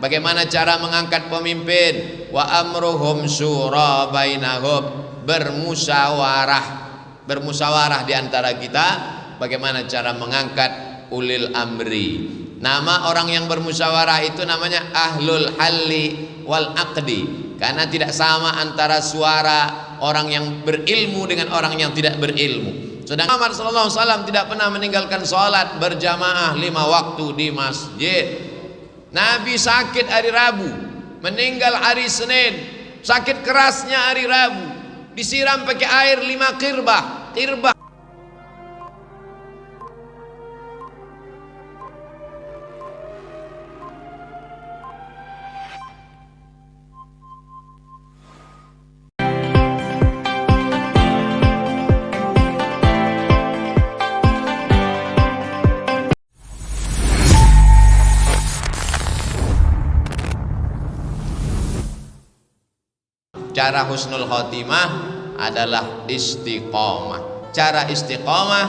Bagaimana cara mengangkat pemimpin? Wa amruhum syura bainahum, bermusyawarah di antara kita. Bagaimana cara mengangkat ulil amri? Nama orang yang bermusyawarah itu namanya ahlul halli wal aqdi, karena tidak sama antara suara orang yang berilmu dengan orang yang tidak berilmu. Sedangkan Muhammad sallallahu alaihi wasallam tidak pernah meninggalkan sholat berjamaah 5 waktu di masjid. Nabi sakit hari Rabu, meninggal hari Senin, sakit kerasnya hari Rabu, disiram pakai air 5 kirbah. Cara husnul khotimah adalah istiqomah. Cara istiqomah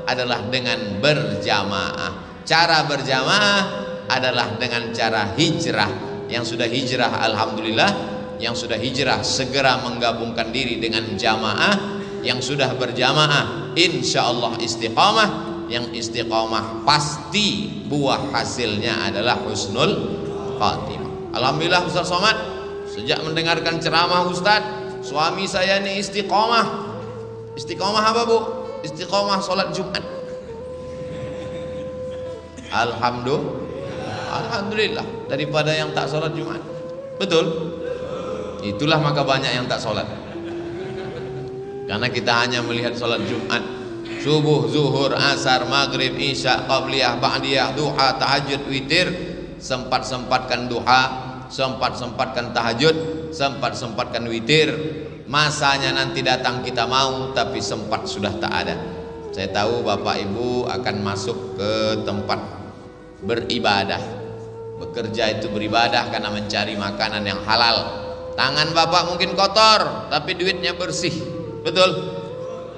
adalah dengan berjamaah. Cara berjamaah adalah dengan cara hijrah. Yang sudah hijrah alhamdulillah, yang sudah hijrah segera menggabungkan diri dengan jamaah. Yang sudah berjamaah insyaallah istiqomah. Yang istiqomah pasti buah hasilnya adalah husnul khotimah. Alhamdulillah Ustaz Somad, sejak mendengarkan ceramah Ustaz, suami saya ini istiqomah. Istiqomah apa Bu? Istiqomah sholat Jumat. Alhamdulillah daripada yang tak sholat Jumat. Betul? Itulah maka banyak yang tak sholat, karena kita hanya melihat sholat Jumat, subuh, zuhur, asar, maghrib, isya, qabliyah, ba'diyah, duha, tahajud, witir. Sempat-sempatkan duha, sempat-sempatkan tahajud, sempat-sempatkan witir. Masanya nanti datang kita mau, tapi sempat sudah tak ada. Saya tahu Bapak Ibu akan masuk ke tempat beribadah. Bekerja itu beribadah karena mencari makanan yang halal. Tangan Bapak mungkin kotor, tapi duitnya bersih. Betul?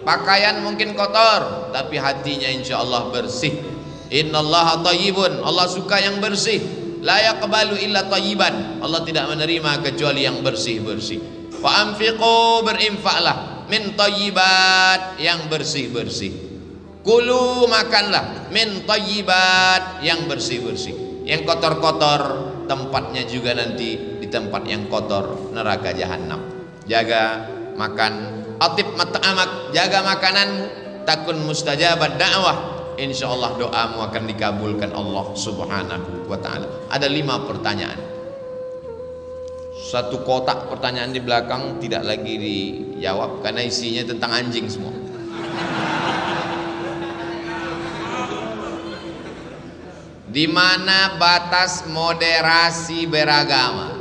Pakaian mungkin kotor, tapi hatinya insya Allah bersih. Innallaha thayyibun, Allah suka yang bersih. La yaqbalu illa thayyiban, Allah tidak menerima kecuali yang bersih-bersih. Fa anfiqu, berinfaklah, min thayyibat, yang bersih-bersih. Kulu, makanlah, min thayyibat, yang bersih-bersih. Yang kotor-kotor tempatnya juga nanti di tempat yang kotor, neraka jahanam. Jaga makan, atib mat'amak, jaga makananmu, takun mustajabat da'wah. Insyaallah doamu akan dikabulkan Allah subhanahu wa ta'ala. Ada 5 pertanyaan, 1 kotak pertanyaan di belakang tidak lagi dijawab karena isinya tentang anjing semua. Di mana batas moderasi beragama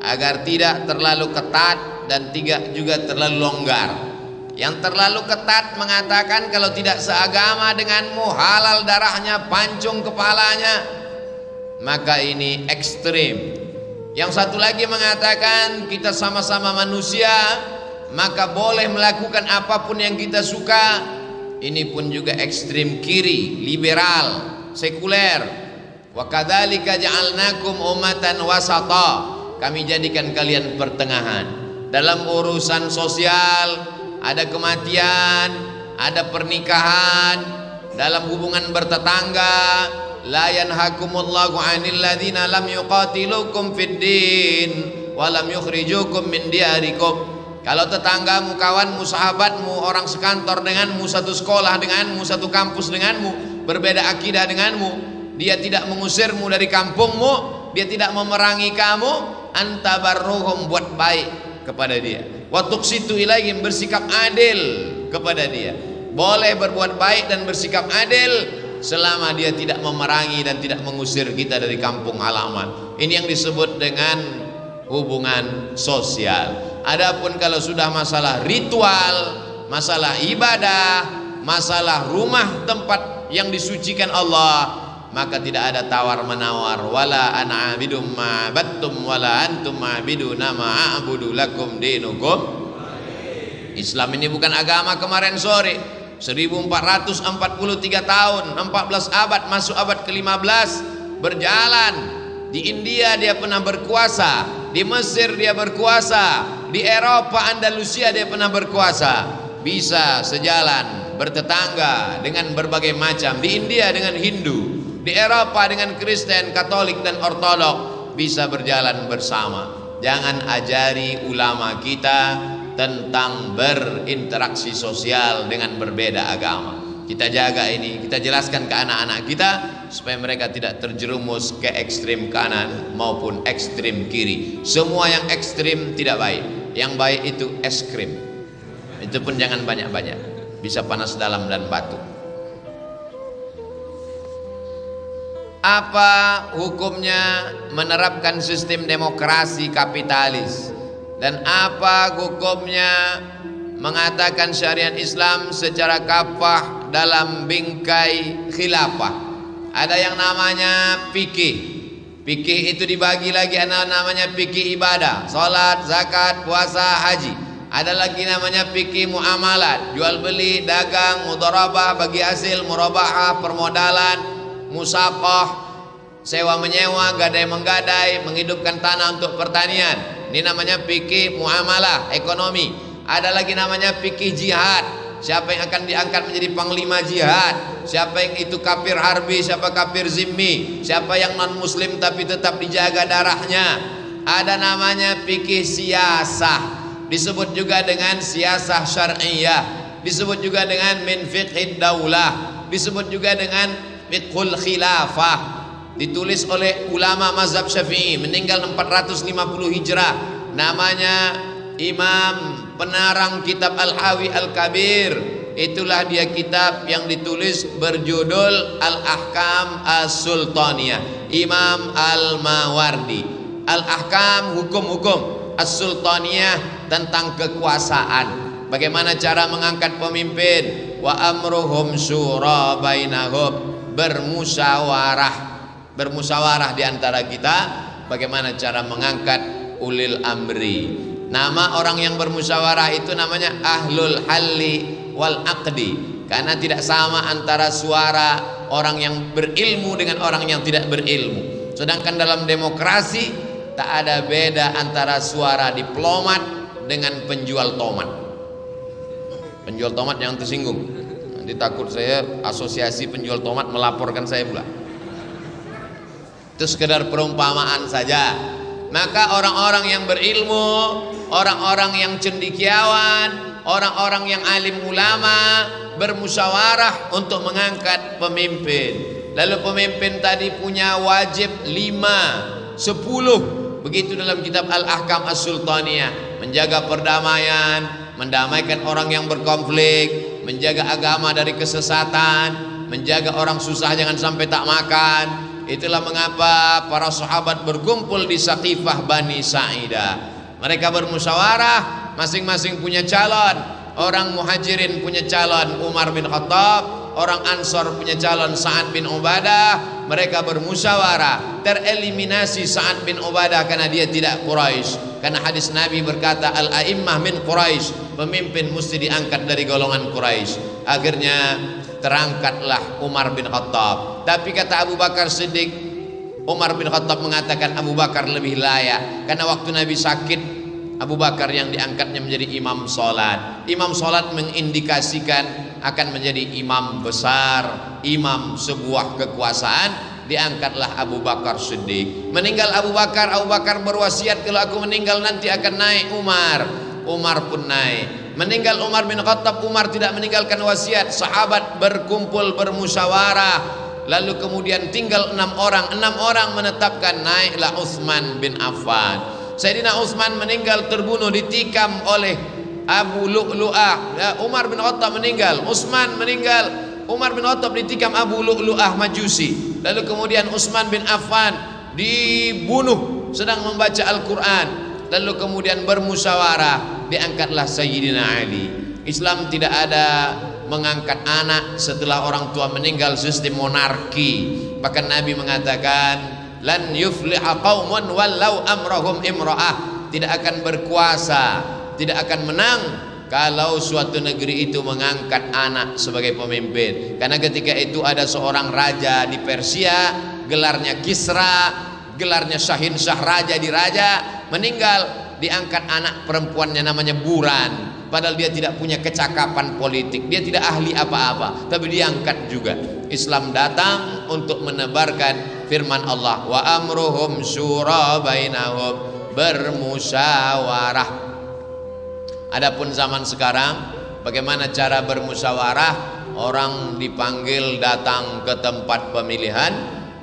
agar tidak terlalu ketat dan tidak juga terlalu longgar? Yang terlalu ketat mengatakan kalau tidak seagama denganmu halal darahnya, pancung kepalanya, maka ini ekstrim. Yang satu lagi mengatakan kita sama-sama manusia, maka boleh melakukan apapun yang kita suka. Ini pun juga ekstrim kiri, liberal, sekuler. Wa kadzalika ja'alnakum ummatan wasata, kami jadikan kalian pertengahan. Dalam urusan sosial ada kematian, ada pernikahan, dalam hubungan bertetangga, la yanhakumullahu 'anil ladzina lam yuqatilukum fid din wa lam yukhrijukum min diyarikum. Kalau tetanggamu, kawanmu, sahabatmu, orang sekantor denganmu, satu sekolah denganmu, satu kampus denganmu, berbeda akidah denganmu, dia tidak mengusirmu dari kampungmu, dia tidak memerangi kamu, antabarruhum, buat baik kepada dia. Wa tuqsitu ilaihim, bersikap adil kepada dia. Boleh berbuat baik dan bersikap adil selama dia tidak memerangi dan tidak mengusir kita dari kampung halaman. Ini yang disebut dengan hubungan sosial. Adapun kalau sudah masalah ritual, masalah ibadah, masalah rumah tempat yang disucikan Allah, maka tidak ada tawar menawar. Wala ana abidum ma battum wala antum abiduna ma a'budu lakum dinukum. Islam ini bukan agama kemarin sore. 1443 tahun, 14 abad, masuk abad ke-15, berjalan Di India dia pernah berkuasa, di Mesir dia berkuasa, di Eropa Andalusia dia pernah berkuasa. Bisa sejalan, bertetangga dengan berbagai macam. Di India dengan Hindu, di Eropa dengan Kristen, Katolik dan Ortodok, bisa berjalan bersama. Jangan ajari ulama kita tentang berinteraksi sosial dengan berbeda agama. Kita jaga ini, kita jelaskan ke anak-anak kita supaya mereka tidak terjerumus ke ekstrim kanan maupun ekstrim kiri. Semua yang ekstrim tidak baik. Yang baik itu es krim. Itu pun jangan banyak-banyak, bisa panas dalam dan batuk. Apa hukumnya menerapkan sistem demokrasi kapitalis? Dan apa hukumnya mengatakan syariat Islam secara kafah dalam bingkai khilafah? Ada yang namanya fikih. Fikih itu dibagi lagi, ada namanya fikih ibadah, salat, zakat, puasa, haji. Ada lagi namanya fikih muamalat, jual beli, dagang, mudharabah, bagi hasil, murabahah, permodalan, musaqah, sewa menyewa, gadai menggadai, menghidupkan tanah untuk pertanian. Ini namanya fikih muamalah, ekonomi. Ada lagi namanya fikih jihad. Siapa yang akan diangkat menjadi panglima jihad, siapa yang itu kafir harbi, siapa kafir zimmi, siapa yang non muslim tapi tetap dijaga darahnya. Ada namanya fikih siyasah, disebut juga dengan siyasah syar'iyah, disebut juga dengan min fiqhid daulah, disebut juga dengan fiqhul khilafah. Ditulis oleh ulama mazhab Syafi'i, meninggal 450 Hijrah. Namanya Imam penarang kitab Al-Hawi Al-Kabir. Itulah dia kitab yang ditulis berjudul Al-Ahkam As-Sultaniyah, Imam Al-Mawardi. Al-Ahkam, hukum-hukum, As-Sultaniyah, tentang kekuasaan. Bagaimana cara mengangkat pemimpin? Wa amruhum syura bainahum, bermusyawarah di antara kita. Bagaimana cara mengangkat ulil amri? Nama orang yang bermusyawarah itu namanya ahlul halli wal aqdi, karena tidak sama antara suara orang yang berilmu dengan orang yang tidak berilmu. Sedangkan dalam demokrasi tak ada beda antara suara diplomat dengan penjual tomat. Penjual tomat yang tersinggung, nanti takut saya asosiasi penjual tomat melaporkan saya pula. Itu sekedar perumpamaan saja. Maka orang-orang yang berilmu, orang-orang yang cendekiawan, orang-orang yang alim ulama bermusyawarah untuk mengangkat pemimpin. Lalu pemimpin tadi punya wajib 5, 10. Begitu dalam kitab Al-Ahkam As-Sultaniyah. Menjaga perdamaian, mendamaikan orang yang berkonflik, menjaga agama dari kesesatan, menjaga orang susah jangan sampai tak makan. Itulah mengapa para sahabat berkumpul di Saqifah Bani Sa'idah. Mereka bermusyawarah, masing-masing punya calon. Orang Muhajirin punya calon Umar bin Khattab, orang Ansor punya calon Sa'ad bin Ubadah. Mereka bermusyawarah, tereliminasi Sa'ad bin Ubadah karena dia tidak Quraisy. Karena hadis Nabi berkata, al-a'immah min Quraisy, pemimpin mesti diangkat dari golongan Quraisy. Akhirnya terangkatlah Umar bin Khattab. Tapi kata Abu Bakar Siddiq, Umar bin Khattab mengatakan Abu Bakar lebih layak, karena waktu Nabi sakit Abu Bakar yang diangkatnya menjadi imam sholat. Imam sholat mengindikasikan akan menjadi imam besar, imam sebuah kekuasaan. Diangkatlah Abu Bakar Siddiq. Meninggal Abu Bakar berwasiat, kalau aku meninggal nanti akan naik Umar. Umar pun naik. Meninggal Umar bin Khattab, Umar tidak meninggalkan wasiat. Sahabat berkumpul bermusyawarah, lalu kemudian tinggal 6 orang. 6 orang menetapkan, naiklah Utsman bin Affan. Sayyidina Utsman meninggal, terbunuh, ditikam oleh Abu Lu'lu'ah. Umar bin Khattab meninggal, Utsman meninggal, Umar bin Khattab ditikam Abu Lu'lu'ah Majusi. Lalu kemudian Utsman bin Affan dibunuh sedang membaca Al-Quran. Lalu kemudian bermusyawarah, diangkatlah Sayyidina Ali. Islam tidak ada mengangkat anak setelah orang tua meninggal, sistem monarki. Bahkan Nabi mengatakan, lan yufliha qaumun wallau amrahum imra'ah, tidak akan berkuasa, tidak akan menang kalau suatu negeri itu mengangkat anak sebagai pemimpin. Karena ketika itu ada seorang raja di Persia, gelarnya Kisra, gelarnya Syahin Syah, raja di raja, meninggal, diangkat anak perempuannya namanya Buran. Padahal dia tidak punya kecakapan politik, dia tidak ahli apa-apa, tapi diangkat juga. Islam datang untuk menebarkan firman Allah, wa amruhum syura bainahum, bermusyawarah. Adapun zaman sekarang, bagaimana cara bermusyawarah? Orang dipanggil datang ke tempat pemilihan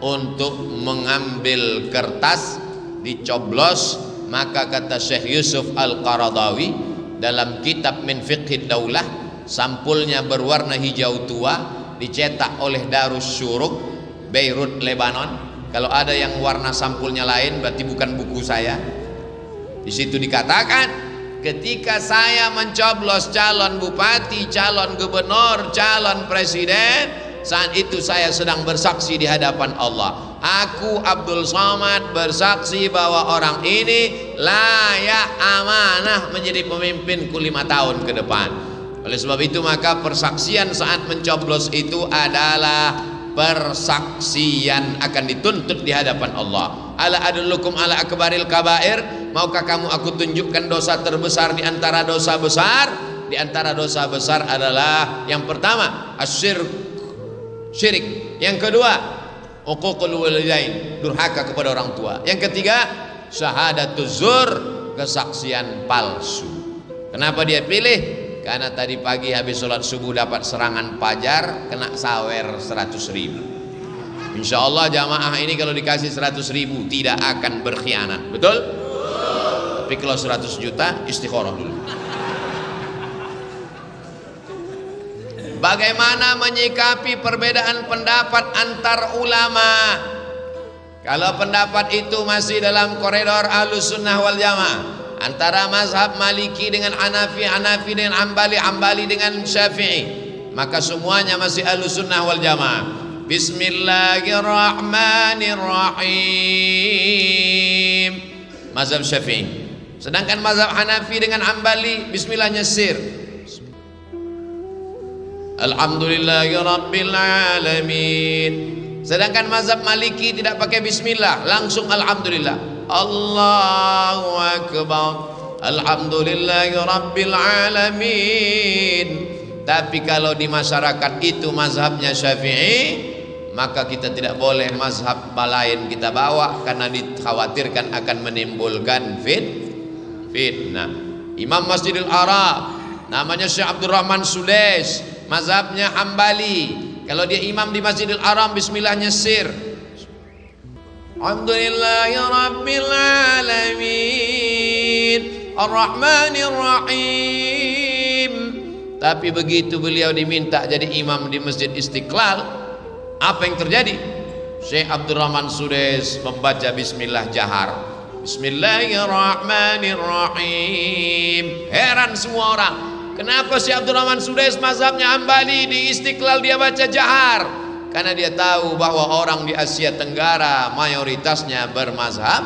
untuk mengambil kertas, dicoblos. Maka kata Syekh Yusuf Al-Qaradawi dalam kitab Min Fiqhid Daulah, sampulnya berwarna hijau tua, dicetak oleh Darus Syuruk, Beirut, Lebanon. Kalau ada yang warna sampulnya lain, berarti bukan buku saya. Di situ dikatakan, ketika saya mencoblos calon bupati, calon gubernur, calon presiden, saat itu saya sedang bersaksi di hadapan Allah. Aku Abdul Somad bersaksi bahwa orang ini layak amanah menjadi pemimpinku 5 tahun ke depan. Oleh sebab itu maka persaksian saat mencoblos itu adalah persaksian akan dituntut di hadapan Allah. Ala adullukum ala akbaril kabair, maukah kamu aku tunjukkan dosa terbesar di antara dosa besar? Di antara dosa besar adalah yang pertama syirik, yang kedua uququl walidain, durhaka kepada orang tua, yang ketiga syahadatuz zur, kesaksian palsu. Kenapa dia pilih? Karena tadi pagi habis sholat subuh dapat serangan fajar, kena sawer 100.000. Insya Allah jamaah ini kalau dikasih 100.000 tidak akan berkhianat, betul? Tapi kalau 100 juta istikharah dulu. Bagaimana menyikapi perbedaan pendapat antar ulama? Kalau pendapat itu masih dalam koridor Ahlus Sunnah wal Jamaah, antara mazhab Maliki dengan Hanafi, Hanafi dengan Hambali, Hambali dengan Syafi'i, maka semuanya masih Ahlus Sunnah wal Jamaah. Bismillahirrahmanirrahim, mazhab Syafi'i. Sedangkan mazhab Hanafi dengan Hambali bismillahnya sir. Alhamdulillahi Rabbil Alamin. Sedangkan mazhab Maliki tidak pakai bismillah, langsung alhamdulillah. Allahu Akbar, Alhamdulillahi Rabbil Alamin. Tapi kalau di masyarakat itu mazhabnya Syafi'i, maka kita tidak boleh mazhab lain kita bawa, karena dikhawatirkan akan menimbulkan fitnah. Imam Masjidil Arab namanya Syekh Abdurrahman Sudais, mazhabnya Hambali. Kalau dia imam di Masjidil Haram, bismillahnya sir. Alhamdulillahi Rabbil Alamin, Ar-Rahmanir Rahim. Tapi begitu beliau diminta jadi imam di Masjid Istiqlal, apa yang terjadi? Syekh Abdurrahman Sudais membaca bismillah jahar, Bismillahirrahmanirrahim. Heran semua orang, kenapa Syekh Abdurrahman Sudais mazhabnya Hambali, di Istiqlal dia baca jahar? Karena dia tahu bahwa orang di Asia Tenggara mayoritasnya bermazhab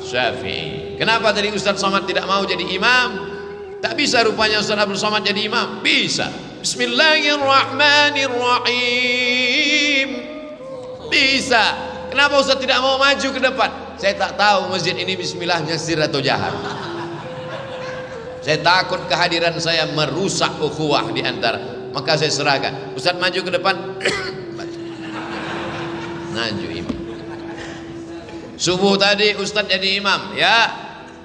Syafi'i. Kenapa tadi Ustaz Somad tidak mau jadi imam? Tak bisa rupanya Ustaz Abdul Somad jadi imam? Bisa. Bismillahirrahmanirrahim. Bisa. Kenapa Ustaz tidak mau maju ke depan? Saya tak tahu masjid ini bismillahnya sir atau jahar. Saya takut kehadiran saya merusak ukhuwah di antara. Maka saya serahkan. Ustaz maju ke depan. Maju imam. Subuh tadi Ustaz jadi imam, ya.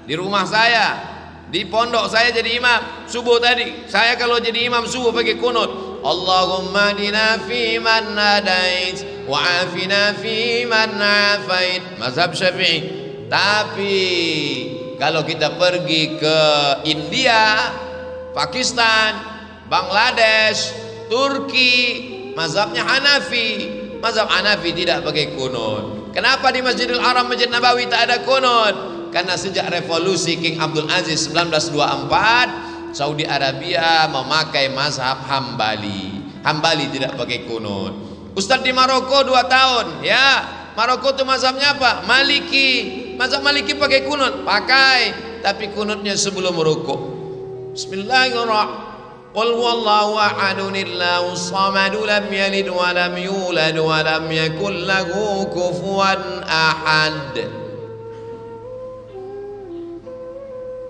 Di rumah saya, di pondok saya jadi imam. Subuh tadi, saya kalau jadi imam subuh pakai kunut. Allahumma dina fi man hadait wa afina fi man afait. Mazhab Syafi'i. Tapi kalau kita pergi ke India, Pakistan, Bangladesh, Turki, mazhabnya Hanafi. Mazhab Hanafi tidak pakai kunut. Kenapa di Masjidil Haram, Masjid Nabawi tak ada kunut? Karena sejak revolusi King Abdul Aziz 1924, Saudi Arabia memakai mazhab Hambali. Hambali tidak pakai kunut. Ustadz di Maroko 2 tahun, ya. Maroko itu mazhabnya apa? Maliki. Mazhab Maliki pakai kunut, pakai, tapi kunutnya sebelum rukuk. Bismillahirrahmanirrahim. Qul huwallahu ahadun Allahus samad lam yalid wa lam yulad wa lam yakul lahu kufuwan ahad.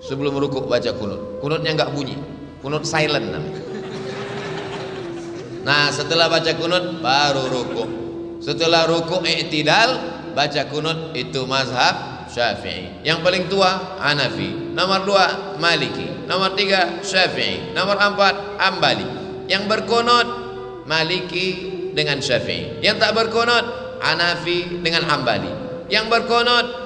Sebelum rukuk baca kunut. Kunutnya nggak bunyi, kunut silent namanya. Nah setelah baca kunut baru rukuk. Setelah rukuk i'tidal baca kunut, itu mazhab Syafi'i. Yang paling tua Hanafi, nomor 2 Maliki, nomor 3 Syafi'i, nomor 4 Hambali. Yang berkunut Maliki dengan Syafi'i, yang tak berkunut Hanafi dengan Hambali, yang berkunut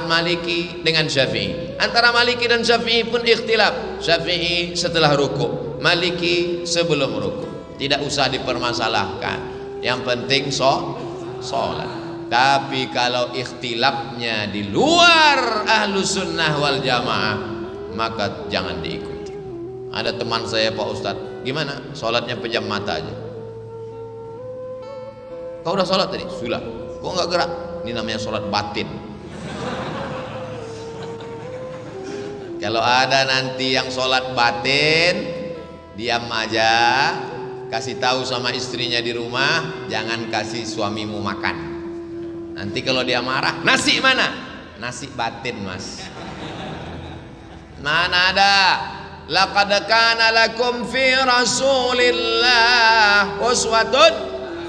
Maliki dengan Syafi'i. Antara Maliki dan Syafi'i pun ikhtilaf. Syafi'i setelah rukuk, Maliki sebelum rukuk. Tidak usah dipermasalahkan, yang penting sholat. Tapi kalau ikhtilafnya di luar ahlu sunnah wal jamaah, maka jangan diikuti. Ada teman saya, Pak Ustadz, gimana sholatnya pejam mata aja. Kau udah sholat tadi? Sudah. Kok nggak gerak? Ini namanya sholat batin. Kalau ada nanti yang sholat batin, diam aja, kasih tahu sama istrinya di rumah, jangan kasih suamimu makan. Nanti kalau dia marah, nasi mana? Nasi batin, Mas. Mana ada? Laqad kana lakum fi Rasulillah uswatun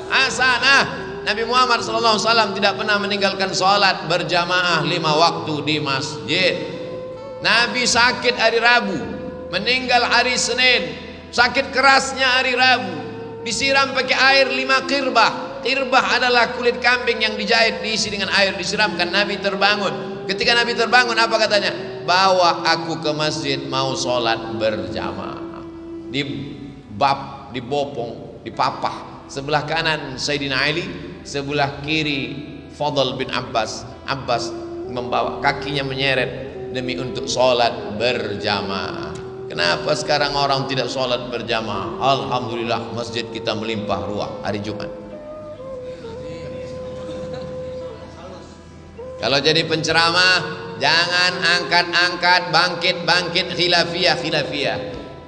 hasanah. Nabi Muhammad SAW tidak pernah meninggalkan sholat berjamaah 5 waktu di masjid. Nabi sakit hari Rabu, meninggal hari Senin. Sakit kerasnya hari Rabu, disiram pakai air 5 qirbah. Qirbah adalah kulit kambing yang dijahit, diisi dengan air, disiramkan. Nabi terbangun. Ketika Nabi terbangun, apa katanya? Bawa aku ke masjid, mau sholat berjamaah. Dibopong, dipapah. Sebelah kanan Sayyidina Ali, sebelah kiri Fadl bin Abbas. Abbas membawa, kakinya menyeret demi untuk sholat berjamaah. Kenapa sekarang orang tidak sholat berjamaah? Alhamdulillah masjid kita melimpah ruah hari Jumat. Kalau jadi penceramah, jangan angkat-angkat, bangkit-bangkit khilafiyah.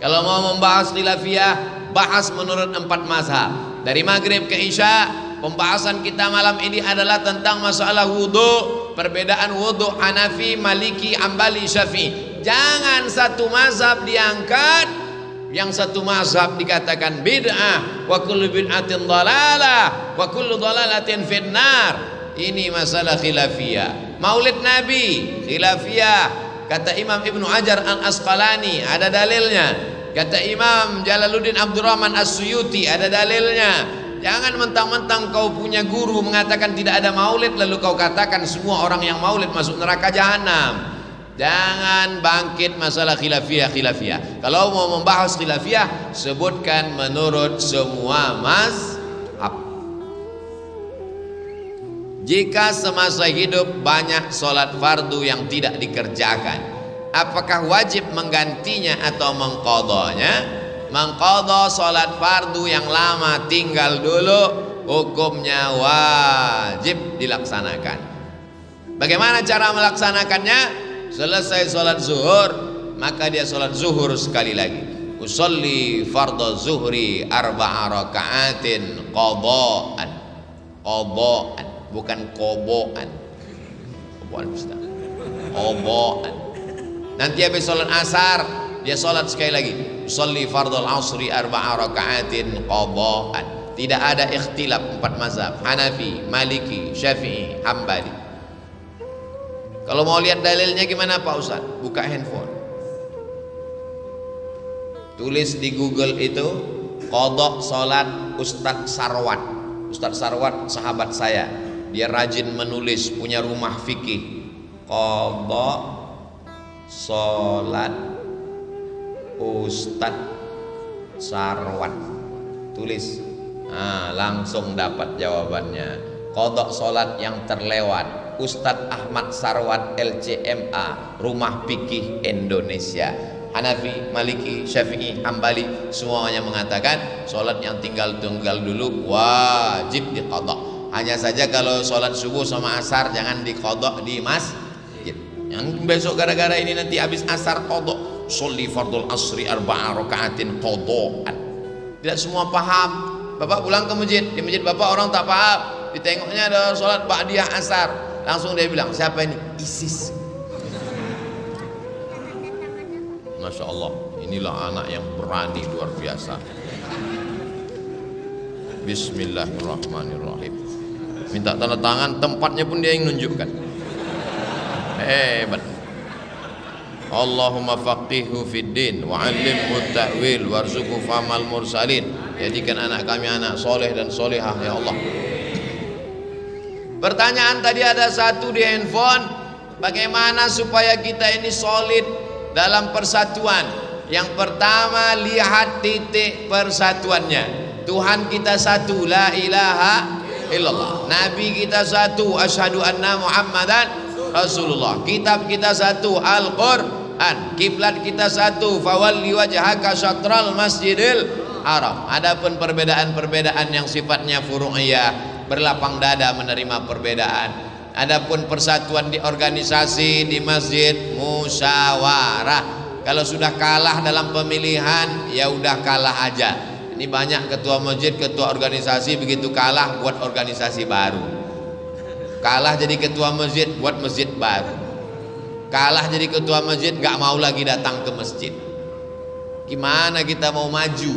Kalau mau membahas khilafiyah, bahas menurut 4 mazhab. Dari maghrib ke isya, pembahasan kita malam ini adalah tentang masalah wudhu. Perbedaan wudhu Hanafi, Maliki, Hambali, Syafi'i. Jangan satu mazhab diangkat, yang satu mazhab dikatakan bid'ah, wa kullu bid'atin dhalalah, wa kullu dhalalatin finnar. Ini masalah khilafiyah. Maulid Nabi khilafiyah. Kata Imam Ibnu Hajar Al-Asqalani, ada dalilnya. Kata Imam Jalaluddin Abdurrahman As-Suyuti, ada dalilnya. Jangan mentang-mentang kau punya guru mengatakan tidak ada maulid, lalu kau katakan semua orang yang maulid masuk neraka jahanam. Jangan bangkit masalah khilafiyah. Kalau mau membahas khilafiyah, sebutkan menurut semua mazhab. Jika semasa hidup banyak sholat fardu yang tidak dikerjakan, apakah wajib menggantinya atau mengqadhanya? Mengqadha sholat fardu yang lama tinggal dulu, hukumnya wajib dilaksanakan. Bagaimana cara melaksanakannya? Selesai sholat zuhur, maka dia sholat zuhur sekali lagi. Usolli fardhu zuhri 4 raka'atin qadha'an. Qadha'an, bukan koboan. Koboan Ustaz. Qadha'an. Nanti habis sholat asar, dia sholat sekali lagi. Usolli fardhu al-asri 4 raka'atin qadha'an. Tidak ada ikhtilaf 4 mazhab, Hanafi, Maliki, Syafi'i, Hambali. Kalau mau lihat dalilnya gimana Pak Ustaz? Buka handphone, tulis di Google itu qadha salat Ustadz Sarwat. Ustadz Sarwat sahabat saya, dia rajin menulis, punya rumah fikih. Qadha salat Ustadz Sarwat, tulis, langsung dapat jawabannya. Qadha salat yang terlewat, Ustadz Ahmad Sarwat LCMA, Rumah Fikih Indonesia. Hanafi, Maliki, Syafi'i, Hambali, semuanya mengatakan sholat yang tinggal dulu wajib diqadha. Hanya saja kalau sholat subuh sama asar jangan diqadha di masjid. Yang besok gara-gara ini nanti habis asar qadha, sholli fardul asri 4 raka'atin qadha'an. Tidak semua paham. Bapak pulang ke masjid, di masjid bapak orang tak paham, ditengoknya ada sholat ba'diyah asar, langsung dia bilang, siapa ini? ISIS. Masya Allah, inilah anak yang berani luar biasa. Bismillahirrahmanirrahim. Minta tanda tangan, tempatnya pun dia yang nunjukkan. Hebat. Allahumma faqihu fid din wa 'allimhu ta'wil warzuqhu famal mursalin. Jadikan anak kami anak soleh dan solehah ya Allah. Pertanyaan tadi ada satu di handphone, bagaimana supaya kita ini solid dalam persatuan? Yang pertama, lihat titik persatuannya. Tuhan kita satu, la ilaha illallah. Nabi kita satu, asyhadu anna Muhammadan Rasulullah. Kitab kita satu, Al-Qur'an. Kiblat kita satu, fawalli wajhaka syatral masjidil haram. Adapun perbedaan-perbedaan yang sifatnya furu'iyah, berlapang dada menerima perbedaan. Adapun persatuan di organisasi, di masjid, musyawarah. Kalau sudah kalah dalam pemilihan, ya udah kalah aja. Ini banyak ketua masjid, ketua organisasi begitu kalah buat organisasi baru. Kalah jadi ketua masjid buat masjid baru. Kalah jadi ketua masjid gak mau lagi datang ke masjid. Gimana kita mau maju?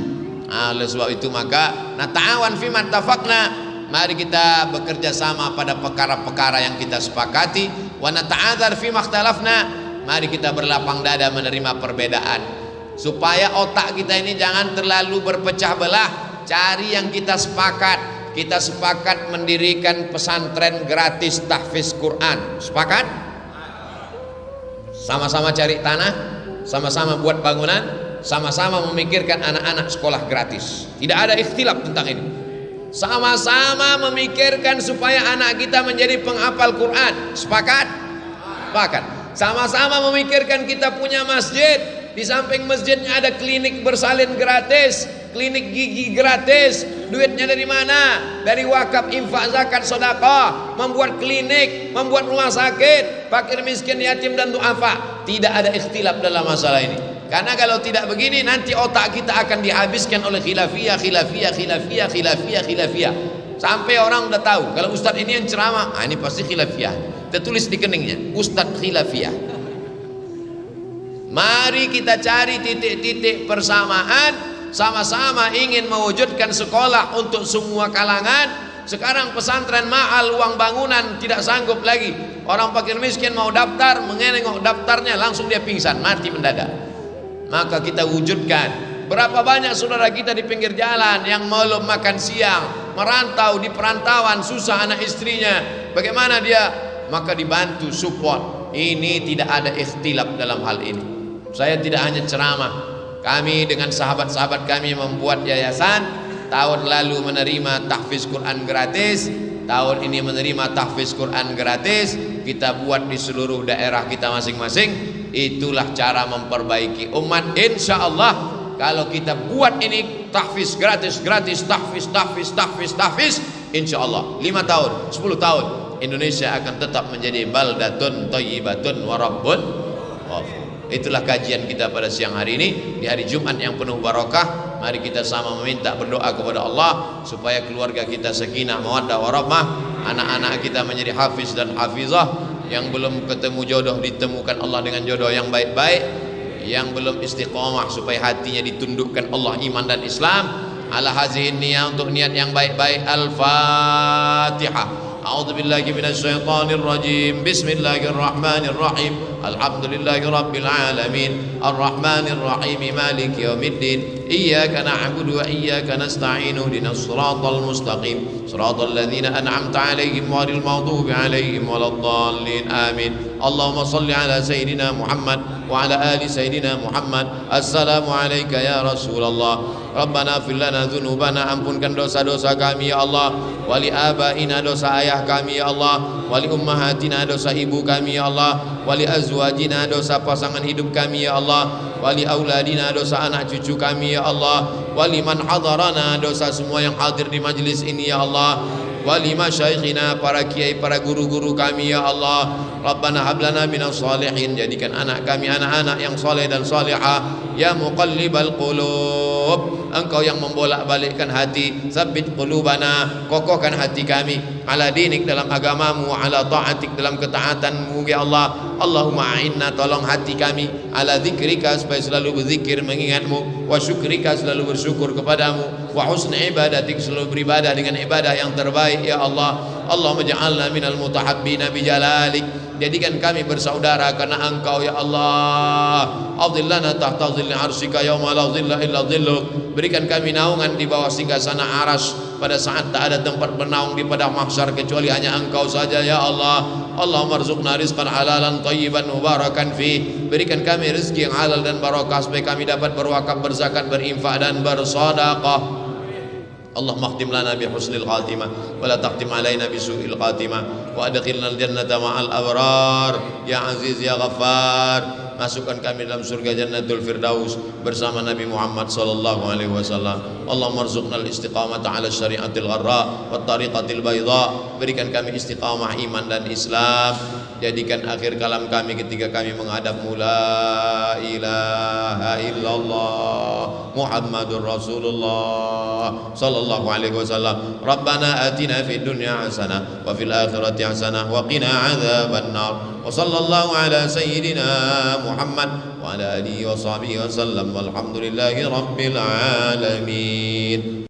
Oleh sebab itu maka nata'awan fi mattafaqna, mari kita bekerja sama pada perkara-perkara yang kita sepakati. Wa nata'adzar fi makhtalafna, mari kita berlapang dada menerima perbedaan. Supaya otak kita ini jangan terlalu berpecah belah. Cari yang kita sepakat. Kita sepakat mendirikan pesantren gratis tahfiz Quran. Sepakat? Sama-sama cari tanah, sama-sama buat bangunan, sama-sama memikirkan anak-anak sekolah gratis. Tidak ada ikhtilaf tentang ini. Sama-sama memikirkan supaya anak kita menjadi penghafal Quran. Sepakat? Sepakat. Sama-sama memikirkan kita punya masjid. Di samping masjidnya ada klinik bersalin gratis, klinik gigi gratis. Duitnya dari mana? Dari wakaf, infak, zakat, sedekah. Membuat klinik, membuat rumah sakit, fakir miskin, yatim dan duafa. Tidak ada ikhtilaf dalam masalah ini. Karena kalau tidak begini nanti otak kita akan dihabiskan oleh khilafiyah. Sampai orang udah tahu kalau ustadz ini yang ceramah, ini pasti khilafiyah. Tertulis di keningnya, ustadz khilafiyah. Mari kita cari titik-titik persamaan, sama-sama ingin mewujudkan sekolah untuk semua kalangan. Sekarang pesantren mahal, uang bangunan tidak sanggup lagi. Orang fakir miskin mau daftar, menengok daftarnya langsung dia pingsan, mati mendadak. Maka kita wujudkan. Berapa banyak saudara kita di pinggir jalan yang belum makan siang, merantau di perantauan, susah anak istrinya. Bagaimana dia? Maka dibantu, support. Ini tidak ada ikhtilaf dalam hal ini. Saya tidak hanya ceramah, kami dengan sahabat-sahabat kami membuat yayasan. Tahun lalu menerima tahfiz Quran gratis, tahun ini menerima tahfiz Quran gratis. Kita buat di seluruh daerah kita masing-masing. Itulah cara memperbaiki umat. Insya Allah kalau kita buat ini tahfiz gratis, tahfiz, insya Allah 5 tahun, 10 tahun Indonesia akan tetap menjadi baldatun thayyibatun wa rabbun ghafur. Itulah kajian kita pada siang hari ini di hari Jumat yang penuh barakah. Mari kita sama meminta berdoa kepada Allah supaya keluarga kita sakinah mawaddah warahmah, anak-anak kita menjadi hafiz dan hafizah. Yang belum ketemu jodoh ditemukan Allah dengan jodoh yang baik-baik. Yang belum istiqomah supaya hatinya ditundukkan Allah iman dan Islam. Ala hazihin niyah, untuk niat yang baik-baik. Al-Fatihah. A'udzu billahi minasyaitonir rajim. Bismillahirrahmanirrahim. Alhamdulillahi rabbil alamin. Arrahmanir rahim. Maliki yaumiddin. Iyyaka na'budu wa iyyaka nasta'in. Ihdinas siratal mustaqim. Siratal ladzina an'amta 'alaihim ghairil maghdubi 'alaihim waladdallin. Amin. Allahumma shalli ala sayyidina Muhammad wa ala ali sayyidina Muhammad. Assalamu alayka ya Rasulullah. Rabbana fir lana dzunubana, ampunkan dosa-dosa kami ya Allah. Wali abaina, dosa ayah kami ya Allah. Wali ummahatina, dosa ibu kami ya Allah. Wali azwajina, dosa pasangan hidup kami ya Allah. Wali auladina, dosa anak cucu kami ya Allah. Wali man hadarana, dosa semua yang hadir di majlis ini ya Allah. Wali masyaikhina, para kiai, para guru-guru kami ya Allah. Rabbana hab lana minas salihin, jadikan anak kami anak-anak yang soleh dan salihah. Ya muqallibal qulub, Engkau yang membolak-balikkan hati, sabbit qulubana, kokohkan hati kami ala dinik, dalam agamamu, ala ta'atik, dalam ketaatanmu ya Allah. Allahumma a'inna, tolong hati kami, ala zikrika, supaya selalu berzikir mengingatmu, wa syukrika, selalu bersyukur kepadamu, wa husni ibadatik, selalu beribadah dengan ibadah yang terbaik ya Allah. Allahumma ja'alna minal mutahabbina bijalalik, jadikan kami bersaudara karena Engkau ya Allah. Adhillana tahta dhilli arsyika yauma la dhilla illa dhilluk, berikan kami naungan di bawah singgasana aras pada saat tak ada tempat bernaung di padang mahsyar kecuali hanya Engkau saja ya Allah. Allahumma rzuqna rizqan halalan thayyiban mubarakan fi, berikan kami rezeki yang halal dan barakah supaya kami dapat berwakaf, berzakat, berinfak dan bersedekah. Allahumma khtim lana bi husnil khatimah wa la taqtim alaina bi su'il khatimah wa adkhilna al jannata ma'al abrar ya aziz ya ghaffar. Masukkan kami dalam surga Jannatul Firdaus bersama Nabi Muhammad sallallahu alaihi wasallam. Allahumma rzuqna al-istiqamata 'ala syari'atil gharra wat tariqatil bayda, berikan kami istiqamah iman dan Islam. Jadikan akhir kalam kami ketika kami menghadap-Mu la ilaha illallah Muhammadur Rasulullah sallallahu alaihi wasallam. Rabbana atina fid dunya hasanah wa fil akhirati hasanah wa qina adzabannar. Wa sallallahu ala sayyidina Muhammad wa ala alihi wa sahbihi wa sallam walhamdulillahi rabbil alamin.